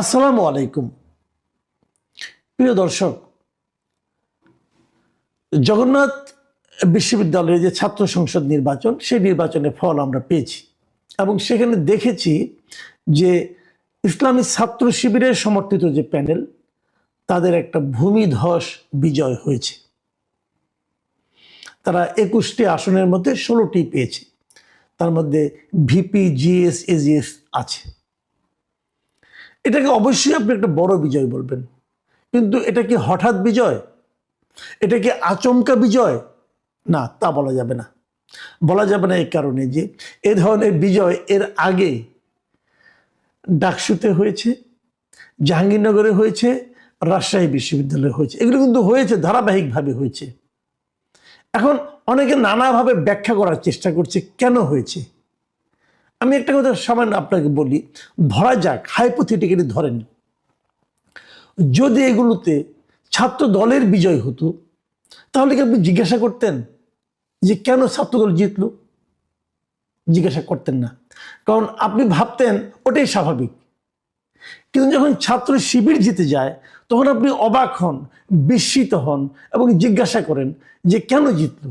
আসসালামু আলাইকুম প্রিয় দর্শক, জগন্নাথ বিশ্ববিদ্যালয়ের যে ছাত্র সংসদ নির্বাচন, সেই নির্বাচনের ফল আমরা পেয়েছি এবং সেখানে দেখেছি যে ইসলামী ছাত্র শিবিরের সমর্থিত যে প্যানেল, তাদের একটা ভূমিধস বিজয় হয়েছে। তারা 21টি আসনের মধ্যে 16টি পেয়েছে। তার মধ্যে ভিপি, জিএস, এজিএস আছে। এটাকে অবশ্যই আপনি একটা বড় বিজয় বলবেন, কিন্তু এটা কি হঠাৎ বিজয়? এটা কি আচমকা বিজয়? না, তা বলা যাবে না। বলা যাবে না এই কারণে যে এ ধরনের বিজয় এর আগে ডাকসুতে হয়েছে, জাহাঙ্গীরনগরে হয়েছে, রাজশাহী বিশ্ববিদ্যালয়ে হয়েছে। এগুলো কিন্তু হয়েছে, ধারাবাহিকভাবে হয়েছে। এখন অনেকে নানাভাবে ব্যাখ্যা করার চেষ্টা করছে কেন হয়েছে। আমি একটা কথা সামান্য আপনাকে বলি, ধরা যাক, হাইপোথেটিক্যালি ধরেন, যদি এগুলোতে ছাত্র দলের বিজয় হতো, তাহলে কি আপনি জিজ্ঞাসা করতেন যে কেন ছাত্রদল জিতলো? জিজ্ঞাসা করতেন না, কারণ আপনি ভাবতেন ওটাই স্বাভাবিক। কিন্তু যখন ছাত্র শিবির জিতে যায়, তখন আপনি অবাক হন, বিস্মিত হন এবং জিজ্ঞাসা করেন যে কেন জিতলো।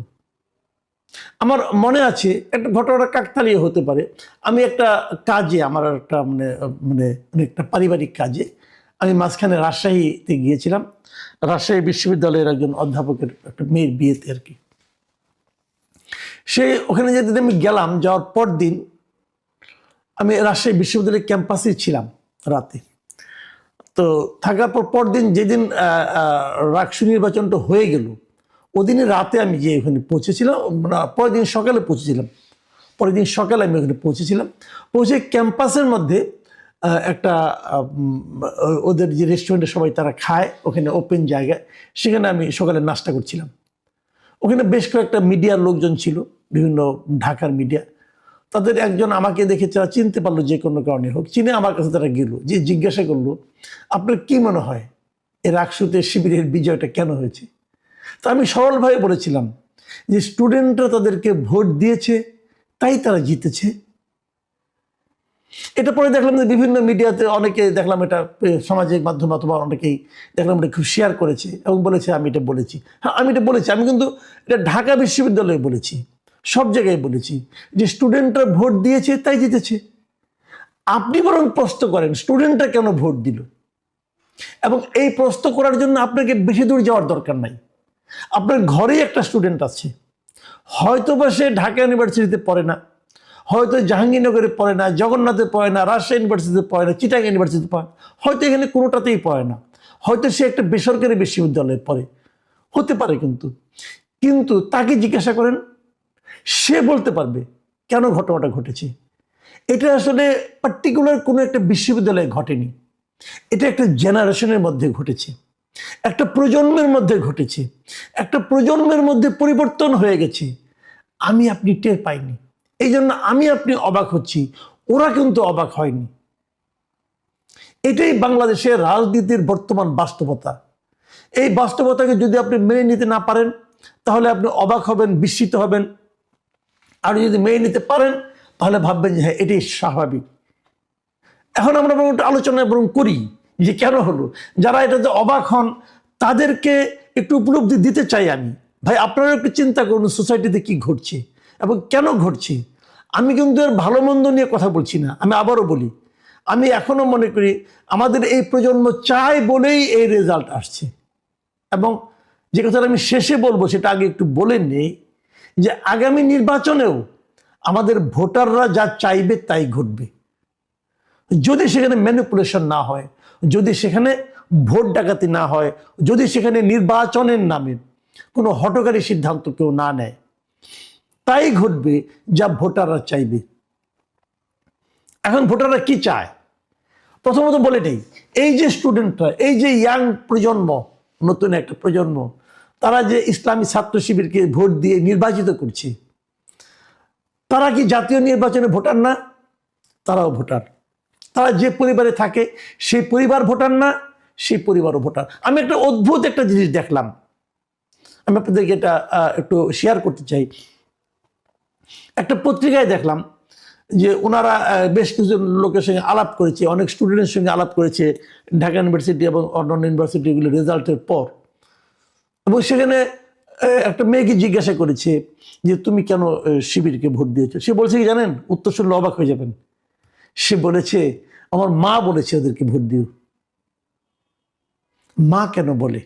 আমার মনে আছে একটা ঘটনা, কাকতালীয় হতে পারে। আমি একটা কাজে, আমার একটা মানে একটা পারিবারিক কাজে আমি মাঝখানে রাজশাহীতে গিয়েছিলাম। রাজশাহী বিশ্ববিদ্যালয়ের একজন অধ্যাপকের একটা মেয়ের বিয়েতে আর কি। ওখানে যেতে আমি গেলাম, যাওয়ার পর দিন আমি রাজশাহী বিশ্ববিদ্যালয়ের ক্যাম্পাসে ছিলাম রাতে। তো থাকার পরদিন যেদিন রাকসু নির্বাচনটা হয়ে গেল, ওদিনে রাতে আমি যে ওখানে পৌঁছেছিলাম, পরের দিন সকালে পৌঁছেছিলাম। পরের দিন সকালে আমি ওখানে পৌঁছেছিলাম। পৌঁছে ক্যাম্পাসের মধ্যে একটা ওদের যে রেস্টুরেন্টে সবাই তারা খায়, ওখানে ওপেন জায়গায়, সেখানে আমি সকালে নাস্তা করছিলাম। ওখানে বেশ কয়েকটা মিডিয়ার লোকজন ছিল, বিভিন্ন ঢাকার মিডিয়া। তাদের একজন আমাকে দেখে তারা চিনতে পারলো, যে কোনো কারণে হোক, চিনে আমার কাছে তারা গেল, যে জিজ্ঞাসা করলো, আপনার কি মনে হয় এর রাকসুতে শিবিরের বিজয়টা কেন হয়েছে? তা আমি সরলভাবে বলেছিলাম যে স্টুডেন্টরা তাদেরকে ভোট দিয়েছে, তাই তারা জিতেছে। এটা পরে দেখলাম যে বিভিন্ন মিডিয়াতে অনেকে দেখলাম, এটা সামাজিক মাধ্যমে অথবা অনেকেই দেখলাম এটা খুব শেয়ার করেছে এবং বলেছে আমি এটা বলেছি। হ্যাঁ, আমি এটা বলেছি। আমি কিন্তু এটা ঢাকা বিশ্ববিদ্যালয়ে বলেছি, সব জায়গায় বলেছি যে স্টুডেন্টরা ভোট দিয়েছে তাই জিতেছে। আপনি বরং প্রশ্ন করেন স্টুডেন্টরা কেন ভোট দিল, এবং এই প্রশ্ন করার জন্য আপনাকে বেশি দূর যাওয়ার দরকার নাই। আপনার ঘরেই একটা স্টুডেন্ট আছে, হয়তো বা সে ঢাকা ইউনিভার্সিটিতে পড়ে না, হয়তো জাহাঙ্গীরনগরে পড়ে না, জগন্নাথে পড়ে না, রাজশাহী ইউনিভার্সিটিতে পড়ে না, চিটাগাং ইউনিভার্সিটিতে পড়ে, হয়তো এখানে কোনোটাতেই পড়ে না, হয়তো সে একটা বেসরকারি বিশ্ববিদ্যালয়ে পড়ে, হতে পারে। কিন্তু তাকে জিজ্ঞাসা করেন, সে বলতে পারবে কেন ঘটনাটা ঘটেছে। এটা আসলে পার্টিকুলার কোনো একটা বিশ্ববিদ্যালয়ে ঘটেনি, এটা একটা জেনারেশনের মধ্যে ঘটেছে, একটা প্রজন্মের মধ্যে ঘটেছে, একটা প্রজন্মের মধ্যে পরিবর্তন হয়ে গেছে। আমি আপনি টের পাইনি, এই জন্য আমি আপনি অবাক হচ্ছি, ওরা কিন্তু অবাক হয়নি। এটাই বাংলাদেশের রাজনীতির বর্তমান বাস্তবতা। এই বাস্তবতাকে যদি আপনি মেনে নিতে না পারেন, তাহলে আপনি অবাক হবেন, বিস্মিত হবেন। আর যদি মেনে নিতে পারেন, তাহলে ভাববেন যে হ্যাঁ, এটাই স্বাভাবিক। এখন আমরা আলোচনা বরং করি যে কেন হলো। যারা এটাতে অবাক হন, তাদেরকে একটু উপলব্ধি দিতে চাই আমি। ভাই, আপনারা একটু চিন্তা করুন সোসাইটিতে কি ঘটছে এবং কেন ঘটছে। আমি কিন্তু এর ভালো মন্দ নিয়ে কথা বলছি না। আমি আবারও বলি, আমি এখনো মনে করি আমাদের এই প্রজন্ম চায় বলেই এই রেজাল্ট আসছে। এবং যে কথাটা আমি শেষে বলবো, সেটা আগে একটু বলে নেই, যে আগামী নির্বাচনেও আমাদের ভোটাররা যা চাইবে তাই ঘটবে, যদি সেখানে ম্যানিপুলেশন না হয়, যদি সেখানে ভোট ডাকাতি না হয়, যদি সেখানে নির্বাচনের নামে কোনো হঠকারী সিদ্ধান্ত কেউ না নেয়। তাই ঘটবে যা ভোটাররা চাইবে। এখন ভোটাররা কি চায়, প্রথমত বলে নেই, এই যে স্টুডেন্টরা, এই যে ইয়াং প্রজন্ম, নতুন একটা প্রজন্ম, তারা যে ইসলামী ছাত্র শিবিরকে ভোট দিয়ে নির্বাচিত করছে, তারা কি জাতীয় নির্বাচনে ভোটার না? তারাও ভোটার। তারা যে পরিবারে থাকে সেই পরিবার ভোটার না? সেই পরিবারও ভোটার। আমি একটা অদ্ভুত একটা জিনিস দেখলাম, আমি আপনাদেরকে এটা একটু শেয়ার করতে চাই। একটা পত্রিকায় দেখলাম যে ওনারা বেশ কিছু লোকের সঙ্গে আলাপ করেছে, অনেক স্টুডেন্টের সঙ্গে আলাপ করেছে ঢাকা ইউনিভার্সিটি এবং অন্যান্য ইউনিভার্সিটিগুলো রেজাল্টের পর, এবং সেখানে একটা মেয়েকে জিজ্ঞাসা করেছে যে তুমি কেন শিবিরকে ভোট দিয়েছো। সে বলছে কি জানেন, উত্তর শুনলে অবাক হয়ে যাবেন। সে বলেছে আমার মা বলেছে ওদেরকে ভোট দিও। মা কেন বলে?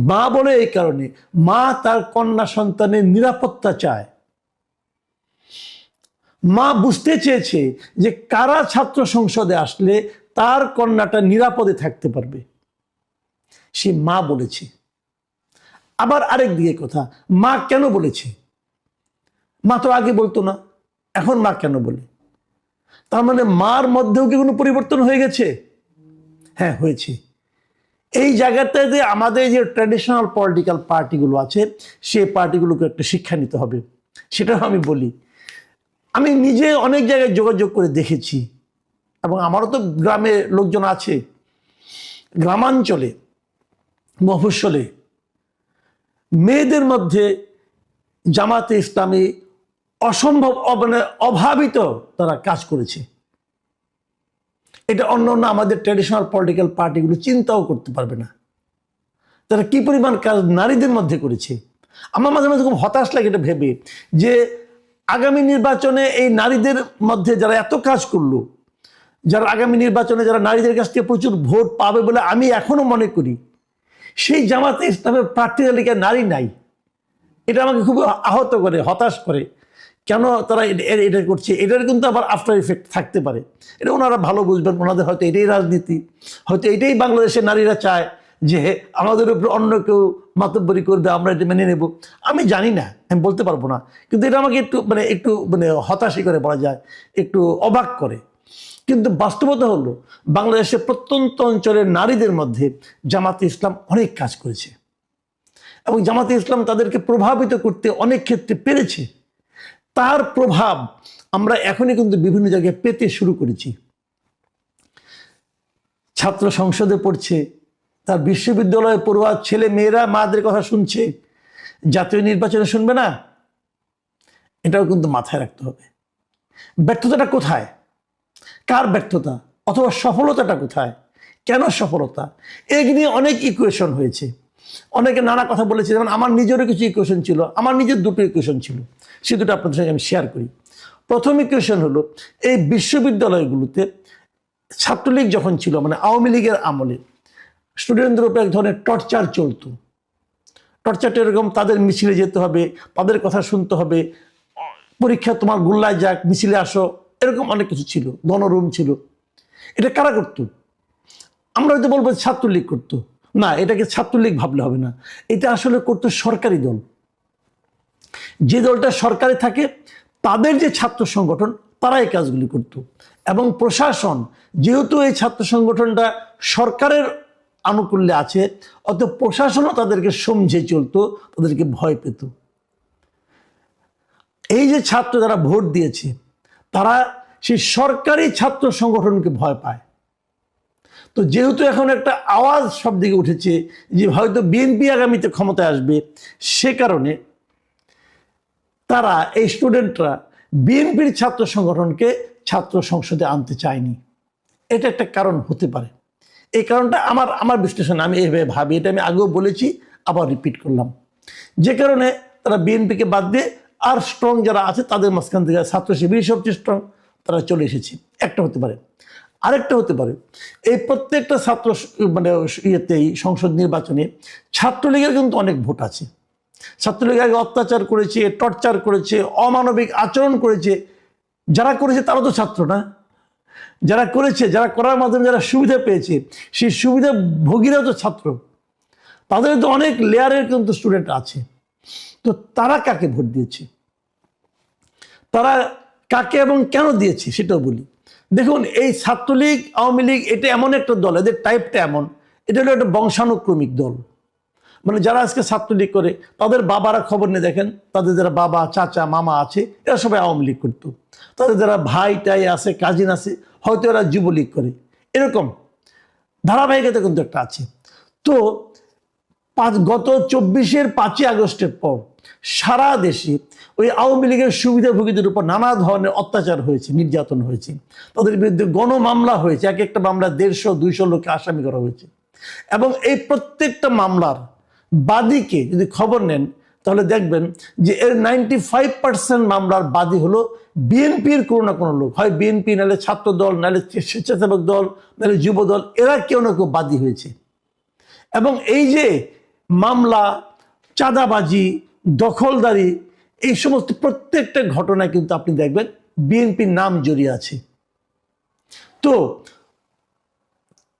মা বলে এই কারণে, মা তার কন্যা সন্তানের নিরাপত্তা চায়। মা বুঝতে চেয়েছে যে কারা ছাত্র সংসদে আসলে তার কন্যাটা নিরাপদে থাকতে পারবে, সে মা বলেছে। আবার আরেক দিকে কথা, মা কেন বলেছে? মা তো আগে বলতো না, এখন মা কেন বলে? তার মানে মার মধ্যেও কি কোনো পরিবর্তন হয়ে গেছে? হ্যাঁ, হয়েছে। এই জায়গাটাতে আমাদের যে ট্র্যাডিশনাল পলিটিক্যাল পার্টিগুলো আছে, সেই পার্টিগুলোকে একটা শিক্ষা নিতে হবে। সেটাও আমি বলি। আমি নিজে অনেক জায়গায় যোগাযোগ করে দেখেছি, এবং আমারও তো গ্রামে লোকজন আছে, গ্রামাঞ্চলে মফস্বলে মেয়েদের মধ্যে জামাতে ইসলামী অসম্ভব মানে অভাবিত তারা কাজ করেছে। এটা অন্য অন্য আমাদের ট্র্যাডিশনাল পলিটিক্যাল পার্টিগুলো চিন্তাও করতে পারবে না, তারা কি পরিমাণ কাজ নারীদের মধ্যে করেছে। আমার মাঝে মাঝে খুব হতাশ লাগে এটা ভেবে যে আগামী নির্বাচনে এই নারীদের মধ্যে যারা এত কাজ করলো, যারা আগামী নির্বাচনে যারা নারীদের কাছ থেকে প্রচুর ভোট পাবে বলে আমি এখনো মনে করি, সেই জামাতে ইসলামের প্রার্থী তালিকায় নারী নাই। এটা আমাকে খুব আহত করে, হতাশ করে। কেন তারা এটা করছে? এটার কিন্তু আবার আফটার ইফেক্ট থাকতে পারে। এটা ওনারা ভালো বুঝবেন, ওনাদের হয়তো এটাই রাজনীতি, হয়তো এটাই বাংলাদেশের নারীরা চায় যে আমাদের উপর অন্য কেউ মাতব্বরি করবে, আমরা এটা মেনে নেব। আমি জানি না, আমি বলতে পারবো না, কিন্তু এটা আমাকে একটু হতাশই করে বলা যায়, একটু অবাক করে। কিন্তু বাস্তবতা হলো বাংলাদেশের প্রত্যন্ত অঞ্চলের নারীদের মধ্যে জামাতে ইসলাম অনেক কাজ করেছে, এবং জামাতে ইসলাম তাদেরকে প্রভাবিত করতে অনেক ক্ষেত্রে পেরেছে। তার প্রভাব আমরা এখনই কিন্তু বিভিন্ন জায়গায় পেতে শুরু করেছি। ছাত্র সংসদে পড়ছে, তার বিশ্ববিদ্যালয়ে পড়ুয়া ছেলে মেয়েরা মাদের কথা শুনছে, জাতীয় নির্বাচনে শুনবে না? এটাও কিন্তু মাথায় রাখতে হবে। ব্যর্থতাটা কোথায়? কার ব্যর্থতা? অথবা সফলতাটা কোথায়? কেন সফলতা? এই নিয়ে অনেক ইকুয়েশন হয়েছে, অনেকে নানা কথা বলেছে। যেমন আমার নিজেরও কিছু ইকুয়েশন ছিল, আমার নিজের দুটো ইকুয়েশন ছিল, সে দুটো আপনাদের সঙ্গে আমি শেয়ার করি। প্রথম ইকুয়েশন হলো, এই বিশ্ববিদ্যালয়গুলোতে ছাত্রলীগ যখন ছিল, মানে আওয়ামী লীগের আমলে স্টুডেন্টদের উপর এক ধরনের টর্চার চলতো। টর্চারটা এরকম, তাদের মিছিলে যেতে হবে, তাদের কথা শুনতে হবে, পরীক্ষা তোমার গোল্লায় যাক, মিছিলে আসো, এরকম অনেক কিছু ছিল, গণরুম ছিল। এটা কারা করতো? আমরা হয়তো বলবো ছাত্রলীগ করতো, না, এটাকে ছাত্রলীগ ভাবলে হবে না, এটা আসলে করতো সরকারি দল। যে দলটা সরকারে থাকে তাদের যে ছাত্র সংগঠন, তারা এই কাজগুলি করত। এবং প্রশাসন, যেহেতু এই ছাত্র সংগঠনটা সরকারের আনুকূল্যে আছে, অত প্রশাসনও তাদেরকে সমঝে চলতো, তাদেরকে ভয় পেত। এই যে ছাত্র যারা ভোট দিয়েছে, তারা সেই সরকারি ছাত্র সংগঠনকে ভয় পায়। তো যেহেতু এখন একটা আওয়াজ সব দিকে উঠেছে যে হয়তো বিএনপি আগামীতে ক্ষমতায় আসবে, সে কারণে তারা, এই স্টুডেন্টরা বিএনপির ছাত্র সংগঠনকে ছাত্র সংসদে আনতে চায়নি। এটা একটা কারণ হতে পারে। এই কারণটা আমার বিশ্লেষণ, আমি এইভাবে ভাবি, এটা আমি আগেও বলেছি, আবার রিপিট করলাম। যে কারণে তারা বিএনপিকে বাদ দিয়ে আর স্ট্রং যারা আছে তাদের মাঝখান থেকে ছাত্র শিবির সবচেয়ে স্ট্রং, তারা চলে এসেছে। একটা হতে পারে। আরেকটা হতে পারে, এই প্রত্যেকটা ছাত্র ইয়েতেই সংসদ নির্বাচনে ছাত্রলীগের কিন্তু অনেক ভোট আছে। ছাত্রলীগ আগে অত্যাচার করেছে, টর্চার করেছে, অমানবিক আচরণ করেছে। যারা করেছে তারা তো ছাত্র না, যারা করেছে, যারা করার মাধ্যমে যারা সুবিধা পেয়েছে, সেই সুবিধা ভোগীরাও তো ছাত্র। তাদের তো অনেক লেয়ারের কিন্তু স্টুডেন্ট আছে। তো তারা কাকে ভোট দিয়েছে, তারা কাকে এবং কেন দিয়েছে সেটাও বলি। দেখুন, এই ছাত্রলীগ, আওয়ামী লীগ, এটা এমন একটা দল, এদের টাইপটা এমন, এটা হলো একটা বংশানুক্রমিক দল। মানে যারা আজকে ছাত্রলীগ করে তাদের বাবারা খবর নিয়ে দেখেন, তাদের যারা বাবা, চাচা, মামা আছে, এরা সবাই আওয়ামী লীগ করতো। তাদের যারা ভাই টাই আছে, কাজিন আছে, হয়তো এরা যুবলীগ করে। এরকম ধারাবাহিকতা কিন্তু একটা আছে। তো গত 24-এর 5ই আগস্টের পর সারা দেশে ওই আওয়ামী লীগের সুবিধাভোগীদের উপর নানা ধরনের অত্যাচার হয়েছে, নির্যাতন হয়েছে, তাদের বিরুদ্ধে গণমামলা হয়েছে, এক একটা মামলা 150-200 লোককে আসামি করা হয়েছে। এবং এই প্রত্যেকটা মামলার বাদীকে যদি খবর নেন তাহলে দেখবেন যে এর 95% মামলার বাদী হলো বিএনপির কোনো না কোনো লোক, হয় বিএনপি, নাহলে ছাত্র দল, নাহলে স্বেচ্ছাসেবক দল, নাহলে যুব দল, এরা কেউ না কেউ বাদী হয়েছে। এবং এই যে মামলা, চাঁদাবাজি, দখলদারি, এই সমস্ত প্রত্যেকটা ঘটনায় কিন্তু আপনি দেখবেন বিএনপির নাম জড়িয়ে আছে। তো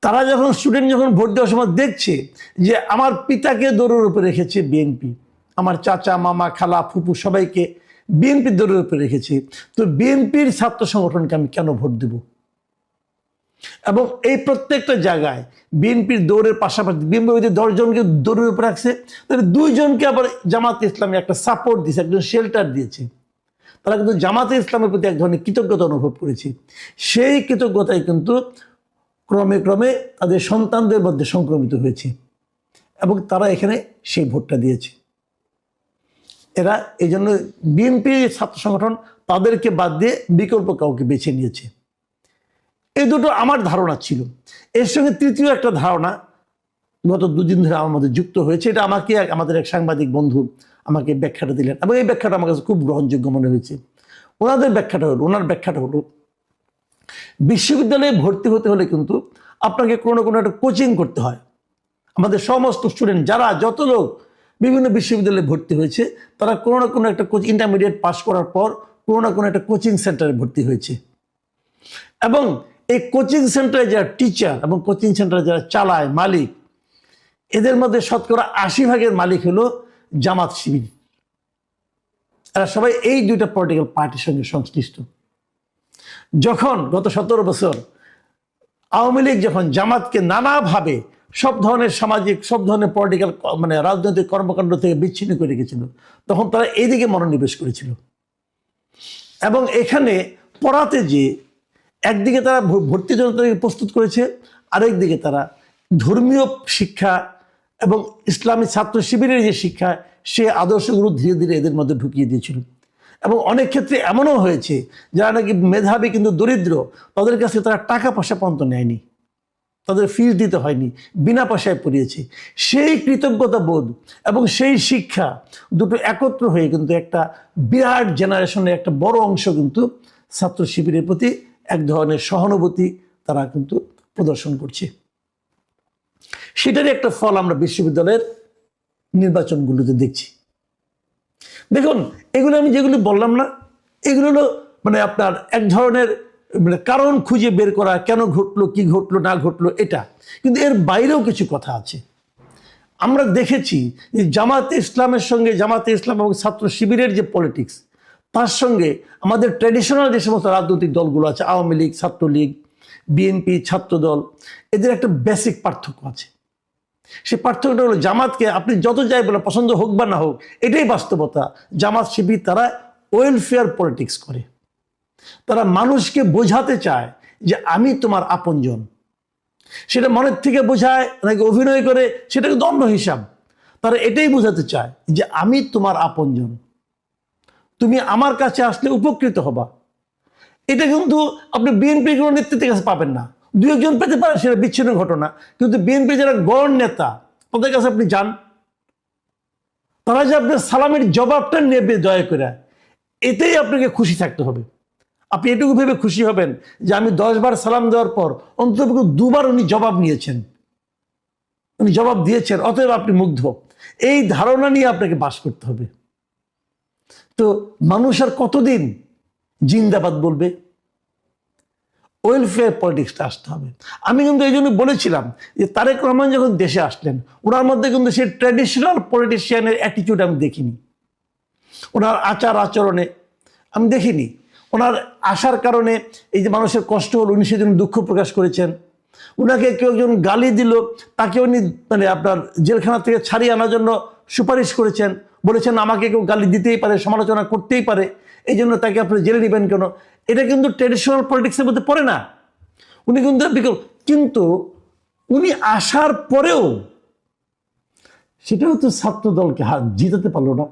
তারা যখন স্টুডেন্ট যখন ভোট দেওয়ার সময় দেখছে যে আমার পিতাকে দৌড়ের উপরে রেখেছে বিএনপি, আমার চাচা, মামা, খালা, ফুপু সবাইকে বিএনপির দৌড়ের উপরে রেখেছে, তো বিএনপির ছাত্র সংগঠনকে আমি কেন ভোট দেব? এবং এই প্রত্যেকটা জায়গায় বিএনপির দৌড়ের পাশাপাশি বিএনপি 10 জনকে দৌড়ের উপরে রাখছে, তাহলে 2 জনকে আবার জামাতে ইসলামী একটা সাপোর্ট দিয়েছে, একজন শেল্টার দিয়েছে। তারা কিন্তু জামাতে ইসলামের প্রতি এক ধরনের কৃতজ্ঞতা অনুভব করেছে। সেই কৃতজ্ঞতাই কিন্তু ক্রমে ক্রমে তাদের সন্তানদের মধ্যে সংক্রমিত হয়েছে এবং তারা এখানে সেই ভোটটা দিয়েছে। এরা এই জন্য বিএনপি ছাত্র সংগঠন তাদেরকে বাদ দিয়ে বিকল্প কাউকে বেছে নিয়েছে। এই দুটো আমার ধারণা ছিল। এর সঙ্গে তৃতীয় একটা ধারণা গত 2 দিন ধরে আমার মধ্যে যুক্ত হয়েছে। এটা আমাকে আমাদের এক সাংবাদিক বন্ধু আমাকে ব্যাখ্যাটা দিলেন এবং এই ব্যাখ্যাটা আমার কাছে খুব গ্রহণযোগ্য মনে হয়েছে। ওনার ব্যাখ্যাটা হলো বিশ্ববিদ্যালয়ে ভর্তি হতে হলে কিন্তু আপনাকে কোনো না কোনো একটা কোচিং করতে হয়। আমাদের সমস্ত স্টুডেন্ট যারা যত লোক বিভিন্ন বিশ্ববিদ্যালয়ে ভর্তি হয়েছে তারা কোনো না কোনো একটা ইন্টারমিডিয়েট পাস করার পর কোনো না কোনো একটা কোচিং সেন্টারে ভর্তি হয়েছে। এবং এই কোচিং সেন্টারে যারা টিচার এবং কোচিং সেন্টারে যারা চালায় মালিক, এদের মধ্যে শতকরা 80% মালিক হলো জামাত শিবির। এরা সবাই এই 2টা পলিটিক্যাল পার্টির সঙ্গে সংশ্লিষ্ট। যখন গত 17 বছর আওয়ামী লীগ যখন জামাতকে নানাভাবে সব ধরনের সামাজিক, সব ধরনের পলিটিক্যাল রাজনৈতিক কর্মকাণ্ড থেকে বিচ্ছিন্ন করে রেখেছিল, তখন তারা এইদিকে মনোনিবেশ করেছিল। এবং এখানে পড়াতে যে একদিকে তারা ভর্তির জন্য তাদেরকে প্রস্তুত করেছে, আরেকদিকে তারা ধর্মীয় শিক্ষা এবং ইসলামী ছাত্র শিবিরের যে শিক্ষা, সে আদর্শগুলো ধীরে ধীরে এদের মধ্যে ঢুকিয়ে দিয়েছিল। এবং অনেক ক্ষেত্রে এমনও হয়েছে যারা নাকি মেধাবী কিন্তু দরিদ্র, তাদের কাছে তারা টাকা পয়সা পর্যন্ত নেয়নি, তাদের ফিস দিতে হয়নি, বিনা পয়সায় পড়িয়েছে। সেই কৃতজ্ঞতা বোধ এবং সেই শিক্ষা দুটো একত্র হয়ে কিন্তু একটা বিরাট জেনারেশনের একটা বড় অংশ কিন্তু ছাত্র শিবিরের প্রতি এক ধরনের সহানুভূতি তারা কিন্তু প্রদর্শন করছে। সেটারই একটা ফল আমরা বিশ্ববিদ্যালয়ের নির্বাচনগুলোতে দেখছি। দেখুন, এগুলো আমি যেগুলি বললাম না, এগুলো হলো আপনার এক ধরনের কারণ খুঁজে বের করা, কেন ঘটলো, কি ঘটলো না ঘটলো, এটা। কিন্তু এর বাইরেও কিছু কথা আছে। আমরা দেখেছি যে জামাতে ইসলামের সঙ্গে, জামাতে ইসলাম এবং ছাত্র শিবিরের যে পলিটিক্স, তার সঙ্গে আমাদের ট্র্যাডিশনাল যে সমস্ত রাজনৈতিক দলগুলো আছে, আওয়ামী লীগ, ছাত্রলীগ, বিএনপি, ছাত্রদল, এদের একটা বেসিক পার্থক্য আছে। সেই পার্থক্যটা হলো জামাতকে আপনি যত যাই বলে, পছন্দ হোক বা না হোক, এটাই বাস্তবতা, জামাত শিবির তারা ওয়েলফেয়ার পলিটিক্স করে। তারা মানুষকে বোঝাতে চায় যে আমি তোমার আপনজন। সেটা মনের থেকে বোঝায় নাকি অভিনয় করে, সেটা কিন্তু অন্য হিসাব। তারা এটাই বোঝাতে চায় যে আমি তোমার আপনজন, তুমি আমার কাছে আসলে উপকৃত হবা। এটা কিন্তু আপনি বিএনপির কোনো নেতৃত্বের কাছে পাবেন না। 2-1 জন পেতে পারে, সেটা বিচ্ছিন্ন ঘটনা। কিন্তু বিএনপি যারা গড় নেতা, তাদের কাছে আপনি যান, তারা যে আপনার সালামের জবাবটা নেবে দয়া করে, এতেই আপনাকে খুশি থাকতে হবে। আপনি এটুকু ভেবে খুশি হবেন যে আমি 10 বার সালাম দেওয়ার পর অন্তত 2 বার উনি জবাব নিয়েছেন, উনি জবাব দিয়েছেন, অতএব আপনি মুগ্ধ। এই ধারণা নিয়ে আপনাকে বাস করতে হবে। তো মানুষ আর কতদিন জিন্দাবাদ বলবে? ওয়েলফেয়ার পলিটিক্সটা আসতে হবে। আমি কিন্তু এই জন্য বলেছিলাম যে তারেক রহমান যখন দেশে আসলেন, ওনার মধ্যে কিন্তু সেই ট্র্যাডিশনাল পলিটিশিয়ানের অ্যাটিটিউড আমি দেখিনি। ওনার আচার আচরণে আমি দেখিনি। ওনার আসার কারণে এই যে মানুষের কষ্ট হল, উনি সেজন্য দুঃখ প্রকাশ করেছেন। ওনাকে কেউ একজন গালি দিল, তাকে উনি আপনার জেলখানা থেকে ছাড়িয়ে আনার জন্য সুপারিশ করেছেন, বলেছেন আমাকে কেউ গালি দিতেই পারে, সমালোচনা করতেই পারে, এই জন্য তাকে আপনি জেলে নেবেন কেন? এটা কিন্তু ট্র্যাডিশনাল পলিটিক্সের মধ্যে পড়ে না। উনি কিন্তু উনি আসার পরেও সেটাও তো ছাত্র দলকে জিতাতে পারলো না।